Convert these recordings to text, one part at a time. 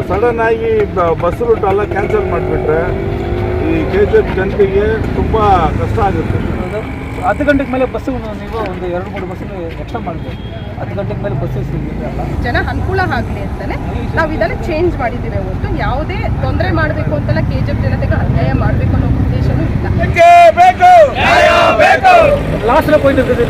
Sudden ಆಗಿ bus route ಎಲ್ಲ cancel ಮಾಡಿಬಿಟ್ರೆ ಈ KGF ಜನತೆಗೆ ತುಂಬ ಕಷ್ಟ ಆಗುತ್ತೆ. 10 ಗಂಟೆಗೆ ಮೇಲೆ ಬಸ್ಸು ನೀವು ಒಂದು 2-3 ಬಸ್ ಎಕ್ಸ್ಟ್ರಾ ಮಾಡಬೇಕು. 10 ಗಂಟೆಗೆ ಮೇಲೆ ಬಸ್ಸು ಸಿಗಲ್ಲ, ಜನ ಅನುಕೂಲ ಆಗಲಿ ಅಂತಲೇ ನಾವು ಇದನ್ನು ಚೇಂಜ್ ಮಾಡಿದ್ದೀವಿ. ಹೊರತು ಯಾವುದೇ ತೊಂದರೆ ಮಾಡಬೇಕು ಅಂತಲ್ಲ, KGF ಜನತೆಗೆ ಅನ್ಯಾಯ ಮಾಡಬೇಕು ಅನ್ನೋ ಉದ್ದೇಶನೂ ಇಲ್ಲ. லாஸ்ட்ல போயிட்டு இருக்குது.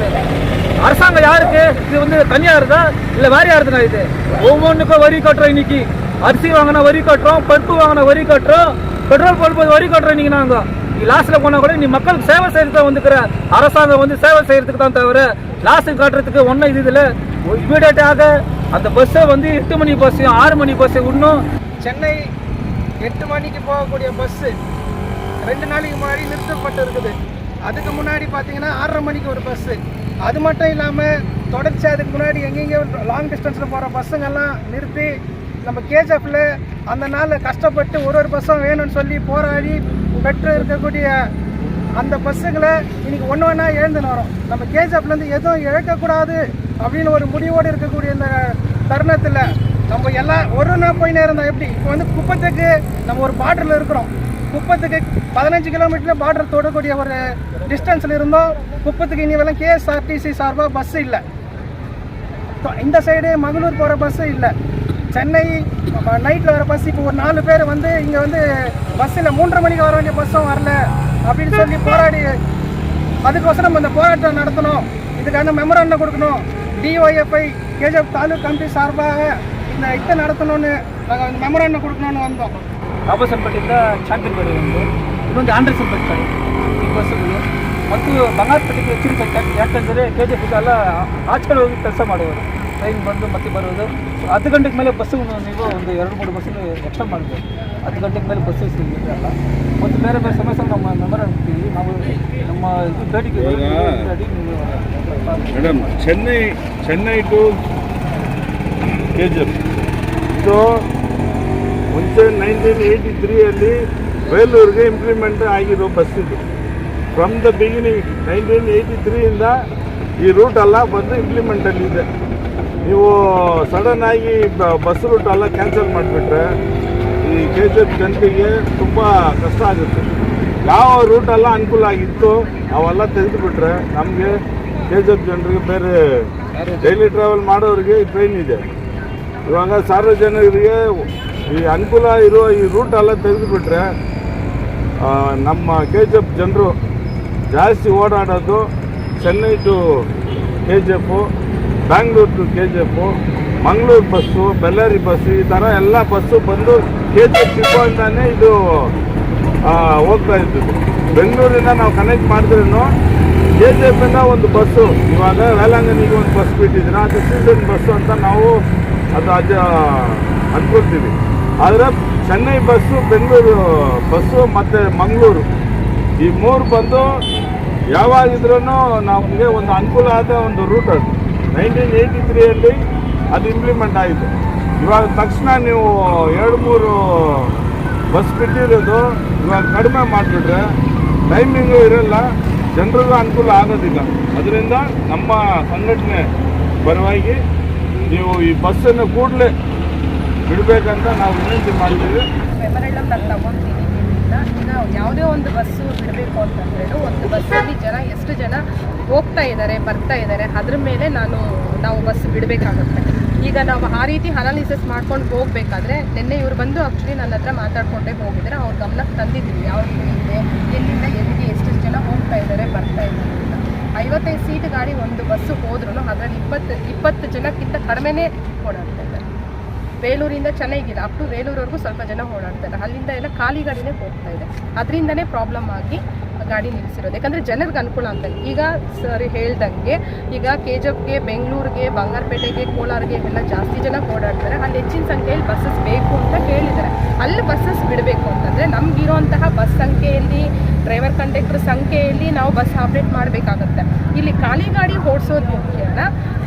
அரசாங்கம் யாருக்கு இது வந்து தனியாருதா இல்லை வேற யாருதுனா? இது ஒவ்வொன்றுக்கும் வரி கட்டுறோம். இன்னைக்கு அரிசி வாங்கினா வரி கட்டுறோம், பருப்பு வாங்கினா வரி கட்டுறோம், பெட்ரோல் போடும்போது வரி கட்டுறோம். இன்னைக்கு நாங்கள் லாஸ்ட்டில் போனால் கூட நீ மக்களுக்கு சேவை செய்யறதுக்கு தான் வந்துக்கிற அரசாங்கம் வந்து சேவை செய்யறதுக்கு தான் தவிர லாஸ்ட்டுக்கு காட்டுறதுக்கு ஒன்றும் இது இதில் இமீடியட்டாக அந்த பஸ்ஸை வந்து 8 மணி பஸ்ஸையும் 6 மணி பஸ்ஸை இன்னும் சென்னை 8 மணிக்கு போகக்கூடிய பஸ்ஸு 2 நாளைக்கு முன்னாடி நிறுத்தப்பட்டு இருக்குது. அதுக்கு முன்னாடி பார்த்தீங்கன்னா 6:30 மணிக்கு ஒரு பஸ்ஸு. அது மட்டும் இல்லாமல் தொடர்ச்சி அதுக்கு முன்னாடி எங்கெங்கே லாங் டிஸ்டன்ஸில் போகிற பஸ்ஸுங்கெல்லாம் நிறுத்தி நம்ம KGFல அந்த நாள் கஷ்டப்பட்டு ஒரு பஸ்ஸும் வேணும்னு சொல்லி போராடி பெற்று இருக்கக்கூடிய அந்த பஸ்ஸுங்களை இன்றைக்கி ஒன்று ஒன்றா எழுந்துன்னு வரோம். நம்ம KGFலேருந்து எதுவும் இழக்கக்கூடாது அப்படின்னு ஒரு முடிவோடு இருக்கக்கூடிய இந்த தருணத்தில் நம்ம எல்லாம் ஒரு நாள் போய் நேரம் எப்படி இப்போ வந்து குப்பத்துக்கு நம்ம ஒரு பார்டரில் இருக்கிறோம். குப்பத்துக்கு 15 கிலோமீட்டரில் பார்டர் தொடக்கூடிய ஒரு டிஸ்டன்ஸில் இருந்தோம். குப்பத்துக்கு இனி வரலாம் KSRTC சார்பாக பஸ்ஸு இல்லை. இந்த சைடு மங்களூர் போகிற பஸ்ஸு இல்லை. சென்னை நைட்டில் வர பஸ் இப்போ ஒரு 4 பேர் வந்து இங்கே வந்து பஸ்ஸில் 3:30 மணிக்கு வர வேண்டிய பஸ்ஸும் வரல அப்படின்னு சொல்லி போராடி அதுக்கோசரம் இந்த போராட்டம் நடத்தணும். இதுக்கான மெமரண்டம் கொடுக்கணும். DYFI KGF தாலுக் கமிட்டி சார்பாக இந்த இதை நடத்தணும்னு நாங்கள் மெமரண்டம் கொடுக்கணும்னு வந்தோம். ರಾಬಸನ್ಪೇಟೆಯಿಂದ ಚಾಂಪಿಯನ್ಪೇಟೆ ಒಂದು ಇನ್ನೊಂದು ಆಂಡ್ರಸನ್ಪೇಟೆ ಕಡೆ ಈ ಬಸ್ಸುಗಳು ಮತ್ತು ಬಂಗಾರಪೇಟೆಗೆ ಹೆಚ್ಚಿನ ಯಾಕಂದರೆ KGF ಎಲ್ಲ ಆಚೆ ಕಡೆ ಹೋಗಿ ಕೆಲಸ ಮಾಡುವರು. ಟ್ರೈನ್ ಬಂದು ಮತ್ತೆ ಬರೋದು. 10 ಗಂಟೆಗೆ ಮೇಲೆ ಬಸ್ಸು ನೀವು ಒಂದು 2-3 ಬಸ್ಸು ಎಕ್ಸ್ಟ್ರಾ ಮಾಡಬೇಕು. 10 ಗಂಟೆಗೆ ಮೇಲೆ ಬಸ್ಸು ಸಿಗಲ್ಲ. ಮತ್ತು ಬೇರೆ ಬೇರೆ ಸಮಸ್ಯೆ ನಮ್ಮ ಮೆಮೊರ ಅಂತೀವಿ ನಾವು ನಮ್ಮ ಇದು ಬೇಡಿಕೆ ಮೇಡಮ್. ಚೆನ್ನೈ ಟು KGF ಇದು ಮುಂಚೆ 1983 ಬೇಲೂರಿಗೆ ಇಂಪ್ಲಿಮೆಂಟ್ ಆಗಿರೋ ಬಸ್ ಇದು. ಫ್ರಮ್ ದ ಬಿಗಿನಿಂಗ್ 1983 ಈ ರೂಟ್ ಎಲ್ಲ ಬಂದು ಇಂಪ್ಲಿಮೆಂಟಲ್ಲಿದೆ. ನೀವು ಸಡನ್ ಆಗಿ ಬಸ್ ರೂಟ್ ಎಲ್ಲ ಕ್ಯಾನ್ಸಲ್ ಮಾಡಿಬಿಟ್ರೆ ಈ KGF ಜನತೆಗೆ ತುಂಬ ಕಷ್ಟ ಆಗುತ್ತೆ. ಯಾವ ರೂಟೆಲ್ಲ ಅನುಕೂಲ ಆಗಿತ್ತು ಅವೆಲ್ಲ ತೆಗೆದುಬಿಟ್ರೆ ನಮಗೆ KGF ಜನರಿಗೆ ಬೇರೆ ಡೈಲಿ ಟ್ರಾವೆಲ್ ಮಾಡೋರಿಗೆ ಟ್ರೈನ್ ಇದೆ. ಇವಾಗ ಸಾರ್ವಜನಿಕರಿಗೆ ಈ ಅನುಕೂಲ ಇರೋ ಈ ರೂಟೆಲ್ಲ ತೆಗೆದುಬಿಟ್ರೆ ನಮ್ಮ KGF ಜನರು ಜಾಸ್ತಿ ಓಡಾಡೋದು Chennai to KGF, Bangalore to KGF, Mangaluru bus, Bellary bus, ಈ ಥರ ಎಲ್ಲ ಬಸ್ಸು ಬಂದು KGF ಡಿಪೋಯಿಂದಾನೇ ಇದು ಹೋಗ್ತಾ ಇರ್ತದೆ. ಬೆಂಗಳೂರಿಂದ ನಾವು ಕನೆಕ್ಟ್ ಮಾಡಿದ್ರೂ KGFಯಿಂದ ಒಂದು ಬಸ್ಸು ಇವಾಗ ವೇಲಾಂಗಣಿಗೆ ಒಂದು ಬಸ್ ಬಿಟ್ಟಿದ್ದೀರ, ಅದು ಸೀಸನ್ ಬಸ್ಸು ಅಂತ ನಾವು ಅದು ಅಂದ್ಕೊಳ್ತೀವಿ. ಆದರೆ ಚೆನ್ನೈ ಬಸ್ಸು, ಬೆಂಗಳೂರು ಬಸ್ಸು ಮತ್ತು ಮಂಗಳೂರು ಈ 3 ಬಂದು ಯಾವಾಗಿದ್ರೂ ನಮಗೆ ಒಂದು ಅನುಕೂಲ ಆದ ಒಂದು ರೂಟ್. ಅದು 1983 ಅದು ಇಂಪ್ಲಿಮೆಂಟ್ ಆಯಿತು. ಇವಾಗ ತಕ್ಷಣ ನೀವು 2-3 ಬಸ್ ಬಿಟ್ಟಿರೋದು ಇವಾಗ ಕಡಿಮೆ ಮಾಡಿಬಿಟ್ರೆ ಟೈಮಿಂಗು ಇರಲ್ಲ, ಜನರಿಗೂ ಅನುಕೂಲ ಆಗೋದಿಲ್ಲ. ಅದರಿಂದ ನಮ್ಮ ಸಂಘಟನೆ ಪರವಾಗಿ ನೀವು ಈ ಬಸ್ಸನ್ನು ಕೂಡಲೇ ಬಿಡಬೇಕಂತ ನಾವು ವಿನಂತಿ ಮಾಡ್ತೀವಿ. ಮೆಮೊರಂಡಮ್ ನಾನು ತಗೊಂತೀನಿ. ಈಗ ಯಾವುದೇ ಒಂದು ಬಸ್ಸು ಬಿಡಬೇಕು ಅಂತಂದ್ರೆ ಒಂದು ಬಸ್ಸಲ್ಲಿ ಎಷ್ಟು ಜನ ಹೋಗ್ತಾ ಇದ್ದಾರೆ ಬರ್ತಾ ಇದ್ದಾರೆ ಅದ್ರ ಮೇಲೆ ನಾವು ಬಸ್ ಬಿಡಬೇಕಾಗುತ್ತೆ. ಈಗ ನಾವು ಆ ರೀತಿ ಅನಾಲಿಸಿಸ್ ಮಾಡ್ಕೊಂಡು ಹೋಗಬೇಕಾದ್ರೆ ನಿನ್ನೆ ಇವ್ರು ಬಂದು ಆ್ಯಕ್ಚುಲಿ ನನ್ನ ಹತ್ರ ಮಾತಾಡ್ಕೊಂಡೇ ಹೋಗಿದ್ದಾರೆ. ಅವ್ರ ಗಮನಕ್ಕೆ ತಂದಿದ್ದೀವಿ ಯಾವ ರೀತಿ ಇದೆ, ಎಲ್ಲಿಂದ ಎಲ್ಲಿಗೆ ಎಷ್ಟು ಜನ ಹೋಗ್ತಾ ಇದ್ದಾರೆ ಬರ್ತಾ ಇದ್ದಾರೆ ಅಂತ. 55 ಸೀಟ್ ಗಾಡಿ ಒಂದು ಬಸ್ಸು ಹೋದ್ರೂ ಅದರಲ್ಲಿ 20 ಜನಕ್ಕಿಂತ ಕಡಿಮೆನೇ ಓಡಾಡ್ತಾ ಇದ್ದಾರೆ. ಬೇಲೂರಿಂದ ಚೆನ್ನೈಗಿಲ್ಲ, ಅಪ್ ಟು ಬೇಲೂರವರೆಗೂ ಸ್ವಲ್ಪ ಜನ ಓಡಾಡ್ತಾರೆ. ಅಲ್ಲಿಂದ ಎಲ್ಲ ಖಾಲಿ ಗಾಡಿನೇ ಹೋಗ್ತಾ ಇದೆ. ಅದರಿಂದನೇ ಪ್ರಾಬ್ಲಮ್ ಆಗಿ ಗಾಡಿ ನಿಲ್ಲಿಸಿರೋದು. ಯಾಕಂದರೆ ಜನರಿಗೆ ಅನುಕೂಲ ಅಂತ. ಈಗ ಸರಿ ಹೇಳ್ದಂಗೆ ಈಗ KGFಗೆ, ಬೆಂಗಳೂರಿಗೆ, ಬಂಗಾರಪೇಟೆಗೆ, ಕೋಲಾರಿಗೆ ಎಲ್ಲ ಜಾಸ್ತಿ ಜನ ಓಡಾಡ್ತಾರೆ. ಅಲ್ಲಿ ಹೆಚ್ಚಿನ ಸಂಖ್ಯೆಯಲ್ಲಿ ಬಸ್ಸಸ್ ಬೇಕು ಅಂತ ಹೇಳಿದ್ದಾರೆ. ಅಲ್ಲಿ ಬಸ್ಸಸ್ ಬಿಡಬೇಕು ಅಂತಂದರೆ ನಮಗಿರೋಂತಹ ಬಸ್ ಸಂಖ್ಯೆಯಲ್ಲಿ, ಡ್ರೈವರ್ ಕಂಡಕ್ಟರ್ ಸಂಖ್ಯೆಯಲ್ಲಿ ನಾವು ಬಸ್ ಆಪ್ರೇಟ್ ಮಾಡಬೇಕಾಗತ್ತೆ. ಇಲ್ಲಿ ಖಾಲಿ ಗಾಡಿ ಓಡಿಸೋದು ಮುಖ್ಯನ,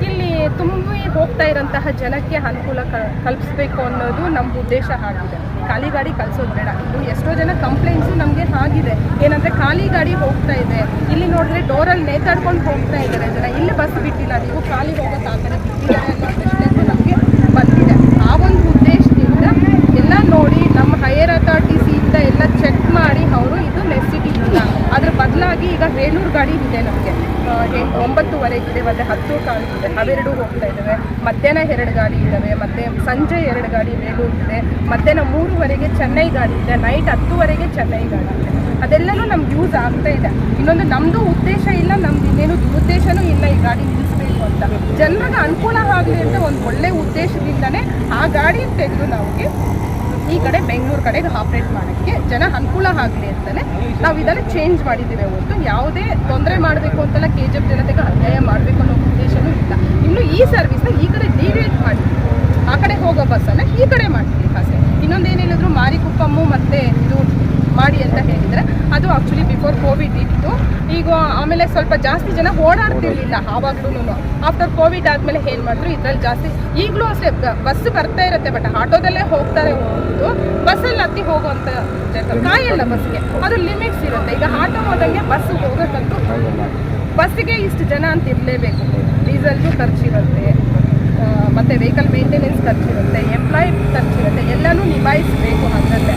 ಇಲ್ಲಿ ತುಂಬಿ ಹೋಗ್ತಾ ಇರೋಂತಹ ಜನಕ್ಕೆ ಅನುಕೂಲ ಕಲ್ಪಿಸ್ಬೇಕು ಅನ್ನೋದು ನಮ್ಮ ಉದ್ದೇಶ ಆಗಿದೆ. ಖಾಲಿ ಗಾಡಿ ಕಳಿಸೋದು ಬೇಡ. ಇದು ಎಷ್ಟೋ ಜನ ಕಂಪ್ಲೇಂಟ್ಸು ನಮಗೆ ಆಗಿದೆ. ಏನಂದರೆ ಖಾಲಿ ಗಾಡಿ ಹೋಗ್ತಾ ಇದೆ, ಇಲ್ಲಿ ನೋಡಿದ್ರೆ ಡೋರಲ್ಲಿ ನೇತಾಡ್ಕೊಂಡು ಹೋಗ್ತಾ ಇದ್ದಾರೆ ಜನ, ಇಲ್ಲಿ ಬಸ್ ಬಿಟ್ಟಿಲ್ಲ, ನೀವು ಖಾಲಿ ಹೋಗೋಕೆ ಆ ಕಡೆ ಬಿಟ್ಟಿದ್ದಾರೆ ಅನ್ನೋ ಪ್ರಶ್ನೆಗೂ ನಮಗೆ ಬಂದಿದೆ. ಆ ಒಂದು ಉದ್ದೇಶದಿಂದ ಬೇಲೂರು ಗಾಡಿ ಇದೆ ನಮಗೆ 9:30 ಮತ್ತು 10 ಇದೆ, ಅವೆರಡು ಹೋಗ್ತಾ ಇದ್ದಾವೆ. ಮಧ್ಯಾಹ್ನ 2 ಗಾಡಿ ಇದ್ದಾವೆ, ಮತ್ತು ಸಂಜೆ 2 ಗಾಡಿ ಬೇಲೂರು ಇದೆ. ಮಧ್ಯಾಹ್ನ 3:00 ಚೆನ್ನೈ ಗಾಡಿ ಇದೆ, ನೈಟ್ 10:00 ಚೆನ್ನೈ ಗಾಡಿ ಇದೆ. ಅದೆಲ್ಲನೂ ನಮ್ಗೆ ಯೂಸ್ ಆಗ್ತಾ ಇದೆ. ಇನ್ನೊಂದು ನಮ್ಮದು ಉದ್ದೇಶ ಇಲ್ಲ, ನಮ್ದು ಇನ್ನೇನು ದುರುದ್ದೇಶನೂ ಇಲ್ಲ ಈ ಗಾಡಿ ನಿಲ್ಲಿಸಬೇಕು ಅಂತ. ಜನರಿಗೆ ಅನುಕೂಲ ಆಗಲಿ ಅಂತ ಒಂದು ಒಳ್ಳೆ ಉದ್ದೇಶದಿಂದನೇ ಆ ಗಾಡಿ ತೆಗೆದು ನಮಗೆ ಈ ಕಡೆ ಬೆಂಗಳೂರು ಕಡೆಗೆ ಆಪ್ರೇಟ್ ಮಾಡೋಕ್ಕೆ ಜನ ಅನುಕೂಲ ಆಗಲಿ ಅಂತಲೇ ನಾವು ಇದನ್ನು ಚೇಂಜ್ ಮಾಡಿದ್ದೀವಿ ಹೊರತು ಯಾವುದೇ ತೊಂದರೆ ಮಾಡಬೇಕು ಅಂತೆಲ್ಲ KGF ಜನತೆಗೆ ಅನ್ಯಾಯ ಮಾಡಬೇಕು ಅನ್ನೋ ಉದ್ದೇಶನೂ ಇಲ್ಲ. ಇನ್ನು ಈ ಸರ್ವಿಸ್ನ ಈ ಕಡೆ ಡಿವೈಡ್ ಮಾಡಿ ಆ ಕಡೆ ಹೋಗೋ ಬಸ್ಸನ್ನು ಈ ಕಡೆ ಮಾಡ್ತೀವಿ ಕಾಸೆ. ಇನ್ನೊಂದೇನೇನಿದ್ರು ಮಾರಿಕುಪ್ಪಮ್ಮು ಮತ್ತು ಇದು ಮಾಡಿ ಅಂತ ಹೇಳಿದರೆ ಅದು ಆ್ಯಕ್ಚುಲಿ ಬಿಫೋರ್ ಕೋವಿಡ್ ಇತ್ತು. ಈಗ ಆಮೇಲೆ ಸ್ವಲ್ಪ ಜಾಸ್ತಿ ಜನ ಓಡಾಡ್ತಿರ್ಲಿಲ್ಲ ಆವಾಗ್ಲೂ. ಆಫ್ಟರ್ ಕೋವಿಡ್ ಆದಮೇಲೆ ಏನು ಮಾಡಿದ್ರು ಇದರಲ್ಲಿ ಜಾಸ್ತಿ ಈಗಲೂ ಅಷ್ಟೇ ಬಸ್ ಬರ್ತಾ ಇರುತ್ತೆ, ಬಟ್ ಆಟೋದಲ್ಲೇ ಹೋಗ್ತಾರೆ ಹೋಗೋದು. ಬಸ್ಸಲ್ಲಿ ಹತ್ತಿ ಹೋಗುವಂಥ ಕಾಯಲ್ಲ ಬಸ್ಗೆ, ಅದು ಲಿಮಿಟ್ಸ್ ಇರುತ್ತೆ. ಈಗ ಆಟೋ ಹೋದಂಗೆ ಬಸ್ ಹೋಗೋಕ್ಕಂತೂ ಬಸ್ಸಿಗೆ ಇಷ್ಟು ಜನ ಅಂತ ಇರಲೇಬೇಕು. ಡೀಸೆಲ್ಗೂ ಖರ್ಚಿರುತ್ತೆ, ಮತ್ತು ವೆಹಿಕಲ್ ಮೇಂಟೆನೆನ್ಸ್ ಖರ್ಚಿರುತ್ತೆ, ಎಂಪ್ಲಾಯ್ ಖರ್ಚಿರುತ್ತೆ, ಎಲ್ಲನೂ ನಿಭಾಯಿಸಬೇಕು. ಹಾಗಂದ್ರೆ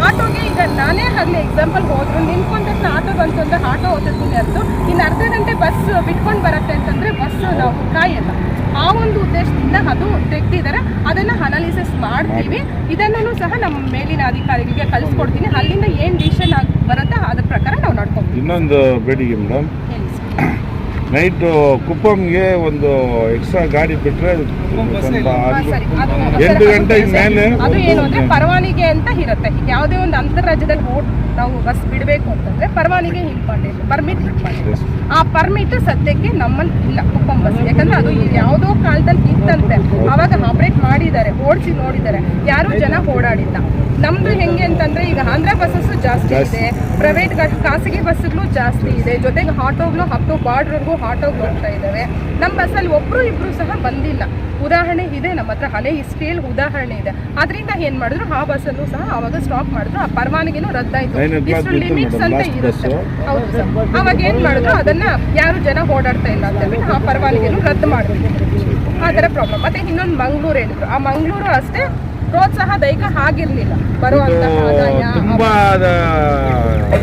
ಆಟೋಗೆ ಈಗ ನಾನೇ ಆಗಲಿ ಎಕ್ಸಾಂಪಲ್ ಹೋದ್ರು ನಿಂತ್ಕೊಂಡ ತಕ್ಷಣ ಆಟೋ ಬಂತು ಅಂದರೆ ಆಟೋ ಓದಿಸ್ತೀನಿ ಅರ್ಥ. ಇನ್ನು ಅರ್ಧ ಗಂಟೆ ಬಸ್ ಬಿಟ್ಕೊಂಡು ಬರುತ್ತೆ ಅಂತಂದರೆ ಬಸ್ ನಾವು ಕಾಯಲ್ಲ. ಆ ಒಂದು ಉದ್ದೇಶದಿಂದ ಅದು ತೆಗ್ದಿದ್ದಾರೆ. ಅದನ್ನು ಅನಾಲಿಸಿಸ್ ಮಾಡ್ತೀವಿ. ಇದನ್ನೂ ಸಹ ನಮ್ಮ ಮೇಲಿನ ಅಧಿಕಾರಿಗಳಿಗೆ ಕಳಿಸ್ಕೊಡ್ತೀನಿ. ಅಲ್ಲಿಂದ ಏನು ಡಿಸಿಷನ್ ಬರುತ್ತೆ ಅದ್ರ ಪ್ರಕಾರ ನಾವು ನಡ್ಕೊತೀವಿ. ಇನ್ನೊಂದು ಬೇಡಿಕೆ ಮೇಡಮ್, ನೈಟು ಕುಪ್ಪಂಗೆ ಒಂದು ಎಕ್ಸ್ಟ್ರಾ ಗಾಡಿ ಬಿಟ್ಟರೆ ಸ್ವಲ್ಪ 8 ಗಂಟೆಗೆ ಮೇಲೆ ಅದು ಏನು ಅಂದರೆ ಪರವಾನಿಗೆ ಅಂತ ಇರುತ್ತೆ. ಈಗ ಯಾವುದೇ ಒಂದು ಅಂತರ್ರಾಜ್ಯದಲ್ಲಿ ನಾವು ಬಸ್ ಬಿಡಬೇಕು ಅಂತಂದರೆ ಪರವಾನಿಗೆ ಇಂಪಾರ್ಟೆಂಟ್, ಪರ್ಮಿಟ್ ಇಂಪಾರ್ಟೆಂಟ್. ಆ ಪರ್ಮಿಟ್ ಸದ್ಯಕ್ಕೆ ನಮ್ಮಲ್ಲಿ ಇಲ್ಲ ಕುಪ್ಪಂ ಬಸ್. ಯಾಕಂದರೆ ಅದು ಯಾವುದೋ ಕಾಲದಲ್ಲಿ ಇತ್ತಂತೆ, ಆವಾಗ ಆಪ್ರೇಟ್ ಮಾಡಿದ್ದಾರೆ, ಓಡಿಸಿ ನೋಡಿದ್ದಾರೆ, ಯಾರೂ ಜನ ಓಡಾಡಿಲ್ಲ. ನಮ್ಮದು ಹೆಂಗೆ ಅಂತಂದರೆ ಈಗ ಆಂಧ್ರ ಬಸ್ಸಸ್ಸು ಜಾಸ್ತಿ ಇದೆ, ಪ್ರೈವೇಟ್ ಖಾಸಗಿ ಬಸ್ಸುಗಳು ಜಾಸ್ತಿ ಇದೆ, ಜೊತೆಗೆ ಆಟೋಗಳು ಅಪ್ ಟು ಬಾರ್ಡ್ರ್ವರೆಗೂ ಆಟೋಗಳು ಹೋಗ್ತಾ ಇದ್ದಾವೆ. ನಮ್ಮ ಬಸ್ಸಲ್ಲಿ ಒಬ್ಬರು ಇಬ್ಬರು ಸಹ ಬಂದಿಲ್ಲ. ಉದಾಹರಣೆ ಇದೆ, ನಮ್ಮ ಹತ್ರ ಹಳೆ ಹಿಸ್ಟ್ರಿಯಲ್ಲಿ ಉದಾಹರಣೆ ಇದೆ. ಅದರಿಂದ ಏನು ಮಾಡಿದ್ರು ಆ ಬಸ್ಸಲ್ಲೂ ಸಹ ಆವಾಗ ಸ್ಟಾಪ್ ಮಾಡಿದ್ರು, ಆ ಪರವಾನಗಿನೂ ರದ್ದಾಯಿತು. ಇಷ್ಟು ಲಿಮಿಟ್ಸ್ ಅಂತ ಇರುತ್ತೆ. ಹೌದು ಸರ್. ಅವಾಗ ಏನು ಮಾಡಿದ್ರು ಅದನ್ನ ಯಾರು ಜನ ಓಡಾಡ್ತಾ ಇಲ್ಲ ಅಂತ ಹೇಳ್ಬಿಟ್ಟು ಆ ಪರವಾನಗಿನೂ ರದ್ದು ಮಾಡಿದ್ರು. ಆ ಥರ ಪ್ರಾಬ್ಲಮ್. ಮತ್ತೆ ಇನ್ನೊಂದು ಮಂಗಳೂರು ಹೇಳಿದ್ರು, ಆ ಮಂಗಳೂರು ಅಷ್ಟೇ ಪ್ರೋತ್ಸಾಹ ದೈಹಿಕ ಆಗಿರ್ಲಿಲ್ಲ ಬರುವಂತ ಆದಾಯ. ತುಂಬಾ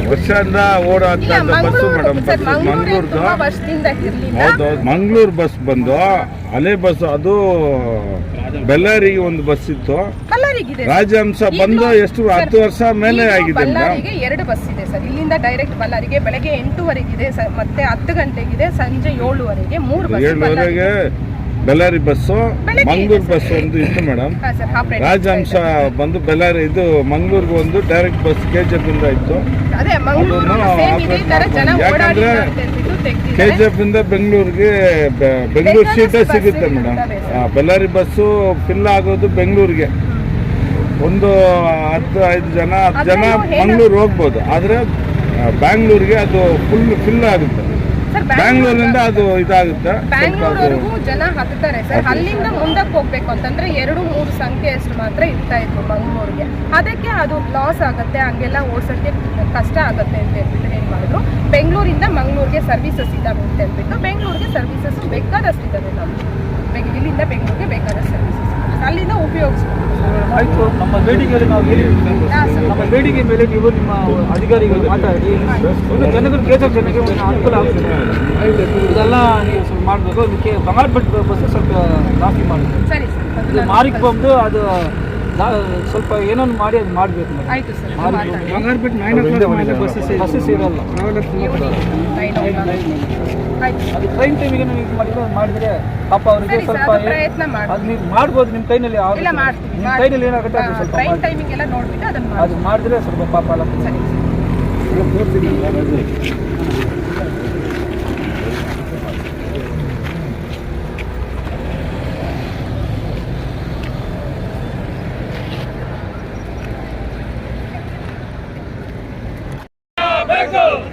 ವರ್ಷದಿಂದ ಓಡಾಡ್ತಾ ಇದ್ದ ಬಸ್ಸು ಮೇಡಮ್, ಮಂಗಳೂರ್ದು. ವರ್ಷದಿಂದ ಇರ್ಲಿಲ್ಲ. ಹೌದು, ಮಂಗಳೂರು ಬಸ್ ಬಂದು ಹಳೆ ಬಸ್, ಅದು ಬೆಳ್ಳಾರಿಗೆ ಒಂದು ಬಸ್ ಇತ್ತು, ರಾಜಹಂಸ ಬಂದು ಎಷ್ಟು 10 ವರ್ಷ ಮೇಲೆ ಆಗಿದೆ. ಬಳ್ಳಾರಿಗೆ 2 ಬಸ್ ಇದೆ ಸರ್. ಇಲ್ಲಿಂದ ಡೈರೆಕ್ಟ್ ಬಳ್ಳಾರಿಗೆ ಬೆಳಗ್ಗೆ 8:00 ಮತ್ತೆ 10 ಗಂಟೆಗಿದೆ, ಸಂಜೆ 7:00 3 bus. 7:00 Bellare bus, Mangaluru bus ಒಂದು ಇತ್ತು ಮೇಡಮ್. ರಾಜಹಂಸ ಬಂದು ಬೆಳ್ಳಾರಿ ಇದು ಮಂಗಳೂರಿಗೆ ಒಂದು ಡೈರೆಕ್ಟ್ ಬಸ್ KGF ಇಂದ ಇತ್ತು. ಯಾಕಂದ್ರೆ KGF ಇಂದ ಬೆಂಗಳೂರಿಗೆ ಬೆಂಗಳೂರು ಸೀಟೇ ಸಿಗುತ್ತೆ ಮೇಡಮ್. ಬೆಳ್ಳಾರಿ ಬಸ್ಸು ಫಿಲ್ ಆಗೋದು ಬೆಂಗಳೂರಿಗೆ ಒಂದು 10-5 ಜನ 10 ಜನ ಮಂಗಳೂರು ಹೋಗ್ಬೋದು, ಆದರೆ ಬ್ಯಾಂಗ್ಳೂರಿಗೆ ಅದು ಫಿಲ್ ಆಗುತ್ತೆ. ಬ್ಯಾಂಗ್ಳೂರಿಂದ ಅದು ಇದಾಗುತ್ತೆ. ಬ್ಯಾಂಗ್ಳೂರ್ವರೆಗೂ ಜನ ಹತ್ತಾರೆ ಸರ್. ಅಲ್ಲಿಂದ ಮುಂದಕ್ಕೆ ಹೋಗ್ಬೇಕು ಅಂತಂದ್ರೆ 2-3 ಸಂಖ್ಯೆ ಅಷ್ಟು ಮಾತ್ರ ಇರ್ತಾ ಇತ್ತು ಮಂಗಳೂರಿಗೆ. ಅದಕ್ಕೆ ಅದು ಲಾಸ್ ಆಗುತ್ತೆ, ಹಂಗೆಲ್ಲ ಓಡಿಸೋಕ್ಕೆ ಕಷ್ಟ ಆಗುತ್ತೆ ಅಂತ ಹೇಳ್ಬಿಟ್ಟು ಏನು ಮಾಡಿದ್ರು, ಬೆಂಗಳೂರಿಂದ ಮಂಗಳೂರಿಗೆ ಸರ್ವಿಸಸ್ ಇದ್ದಾವೆ ಅಂತ ಹೇಳ್ಬಿಟ್ಟು ಬೆಂಗಳೂರಿಗೆ ಸರ್ವಿಸಸ್ ಬೇಕಾದಷ್ಟು ಇದ್ದಾವೆ. ನಾವು ಇಲ್ಲಿಂದ ಬೆಂಗಳೂರಿಗೆ ಬೇಕಾದಷ್ಟು ಸರ್ವಿಸಸ್ ಅಲ್ಲಿಂದ ಉಪಯೋಗಿಸ್ಬೋದು. ಆಯಿತು. ನಮ್ಮ ಬೇಡಿಕೆಯಲ್ಲಿ ನಾವು ನಮ್ಮ ಬೇಡಿಕೆ ಮೇಲೆ ನೀವು ನಿಮ್ಮ ಅಧಿಕಾರಿಗಳು ಮಾತಾಡಿ ಒಂದು ಜನಗಳು KGF ಜನಕ್ಕೆ ಒಂದು ಅನುಕೂಲ ಆಗುತ್ತೆ. ಇದೆಲ್ಲ ನೀವು ಸ್ವಲ್ಪ ಮಾಡಬೇಕು. ಅದಕ್ಕೆ ಬಂಗಾರಪೇಟೆ ಬಸ್ ಸ್ವಲ್ಪ ಜಾಸ್ತಿ ಮಾಡಬೇಕು. ಸರಿ ಸರ್. ಮಾರಿಗೆ ಬಂದು ಅದು ಸ್ವಲ್ಪ ಏನೊಂದು ಮಾಡಿ ಅದು ಮಾಡಬೇಕು. ಆಯಿತು ಸರ್. ಬಸ್ಸಸ್ ಇರಲ್ಲ. ಅದು ಟ್ರೈನ್ ಟೈಮಿಗೆ ನೀವು ಮಾಡಿದ್ರೆ ಪಾಪ ಅವರಿಗೆ ಸ್ವಲ್ಪ ಪ್ರಯತ್ನ ಅದು ನೀವು ಮಾಡ್ಬೋದು. ನಿಮ್ಮ ಕೈನಲ್ಲಿ ನಿಮ್ಮ ಕೈನಲ್ಲಿ ಏನಾಗುತ್ತೆ ಅದು ಸ್ವಲ್ಪ ಅದು ಮಾಡಿದ್ರೆ ಸ್ವಲ್ಪ ಪಾಪ ಅಲ್ಲ.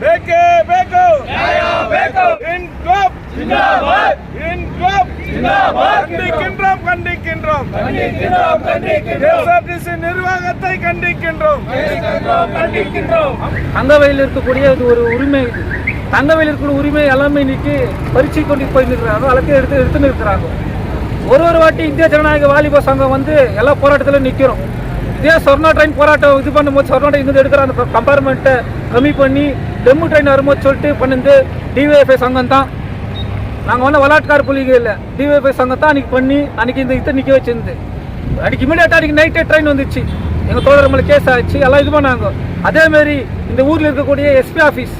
ಬೇಕೇ ಬೇಕು, ನ್ಯಾಯ ಬೇಕು. ಇನ್ಕ್ಲಾಬ್ ಜಿಂದಾಬಾದ್, ಇನ್ಕ್ಲಾಬ್ ಜಿಂದಾಬಾದ್. கண்டிக்கின்றோம். KSRTC நிர்வாகத்தை கண்டிக்கின்றோம். தங்கவயலில் இருக்கக்கூடிய இது ஒரு உரிமை. இது தங்கவயலில் இருக்கிற உரிமை எல்லாமே இன்னைக்கு பறிச்சு கொண்டு போயிருக்கிறாங்க, அளவுக்கு எடுத்துன்னு இருக்கிறாங்க. ஒரு வாட்டி இந்திய ஜனநாயக வாலிப சங்கம் வந்து எல்லா போராட்டத்திலும் நிற்கிறோம். இதே சொர்ணா ட்ரெயின் போராட்டம் இது பண்ணும்போது சொர்ணா ட்ரெயின் எடுக்கிற அந்த கம்பார்ட்மெண்ட்டை கம்மி பண்ணி டெமு ட்ரெயின் வரும்போது சொல்லிட்டு பண்ணிருந்து டிவைஎஃப்ஐ சங்கம் தான். நாங்கள் வந்து விளாட்கார் புலிகள் இல்லை, டிவைஎஃப்ஐ சங்கம் தான் அன்றைக்கி பண்ணி அன்றைக்கி இந்த இதை நிற்க வச்சிருந்து. அன்றைக்கி இமீடியட்டாக அன்றைக்கி நைட்டே ட்ரெயின் வந்துச்சு, எங்கள் தோழர் மேலே கேஸ் ஆச்சு, எல்லாம் இது பண்ணாங்க. அதேமாரி இந்த ஊரில் இருக்கக்கூடிய எஸ்பி ஆஃபீஸ்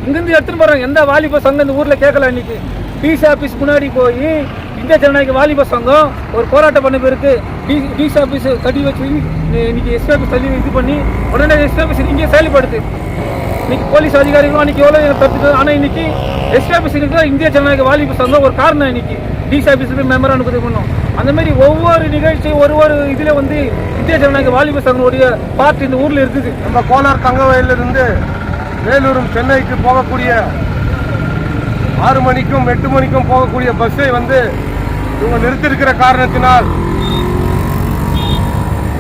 இங்கேருந்து எடுத்துகிட்டு போகிறாங்க. எந்த வாலிப சங்கம் இந்த ஊரில் கேட்கல. அன்றைக்கி டிசி ஆஃபீஸ் முன்னாடி போய் இந்திய ஜனநாயக வாலிப சங்கம் ஒரு போராட்டம் பண்ண பிறகு டிசி ஆஃபீஸ் தள்ளி வச்சு இன்னைக்கு எஸ்பி ஆஃபீஸ் தள்ளி இது பண்ணி உடனே எஸ்பி ஆஃபீஸ் இங்கே செயல்படுது. இன்னைக்கு போலீஸ் அதிகாரிகளும் அன்றைக்கி எவ்வளோ கற்றுக்கு. ஆனால் இன்னைக்கு எஸ்பி ஆஃபீஸுக்கு தான் இந்திய ஜனநாயக வாலிப சங்கம் ஒரு காரணம். இன்னைக்கு டிசி ஆஃபீஸுக்கு மெம்பர் அனுப்பது பண்ணோம். அந்தமாரி ஒவ்வொரு நிகழ்ச்சி ஒரு இதில் வந்து இந்திய ஜனநாயக வாலிப சங்கனுடைய பார்ட் இந்த ஊரில் இருக்குது. நம்ம கோலார் தங்கவயலிலிருந்து வேலூரும் சென்னைக்கு போகக்கூடிய 6 மணிக்கும் 8 மணிக்கும் போகக்கூடிய பஸ்ஸை வந்து இவங்க நிறுத்தியிருக்கிற காரணத்தினால்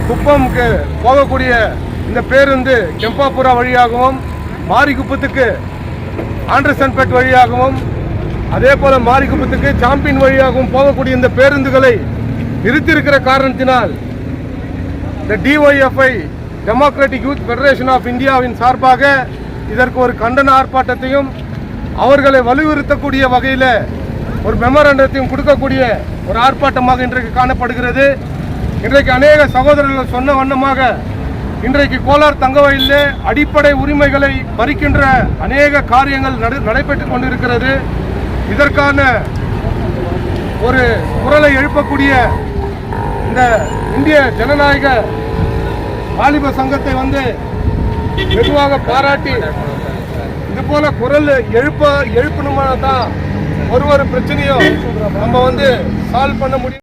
குப்பம்க்கு போகக்கூடிய இந்த பேருந்து கெம்பாபுரா வழியாகவும் மாரிகுப்பத்துக்கு ஆண்டர்சன்பேட் வழியாகவும் அதே போல மாரிகுப்பத்துக்கு சாம்பியன் வழியாகவும் போகக்கூடிய இந்த பேருந்துகளை நிறுத்தியிருக்கிற காரணத்தினால் இந்த DYFI democratic youth federation of இந்தியாவின் சார்பாக இதற்கு ஒரு கண்டன ஆர்ப்பாட்டத்தையும் அவர்களை வலியுறுத்தக்கூடிய வகையில் ஒரு மெமரண்டத்தையும் கொடுக்கக்கூடிய ஒரு ஆர்ப்பாட்டமாக இன்றைக்கு காணப்படுகிறது. இன்றைக்கு அநேக சகோதரர்கள் சொன்ன வண்ணமாக இன்றைக்கு கோலார் தங்கவயலிலே அடிப்படை உரிமைகளை பறிக்கின்ற அநேக காரியங்கள் நடைபெற்றுக் கொண்டிருக்கிறது. இதற்கான ஒரு குரலை எழுப்பக்கூடிய இந்த இந்திய ஜனநாயக வாலிப சங்கத்தை வந்து வெகுவாக பாராட்டி இது போல குரல் எழுப்பணுமா தான் ஒரு பிரச்சனையும் நம்ம வந்து சால்வ் பண்ண முடியும்.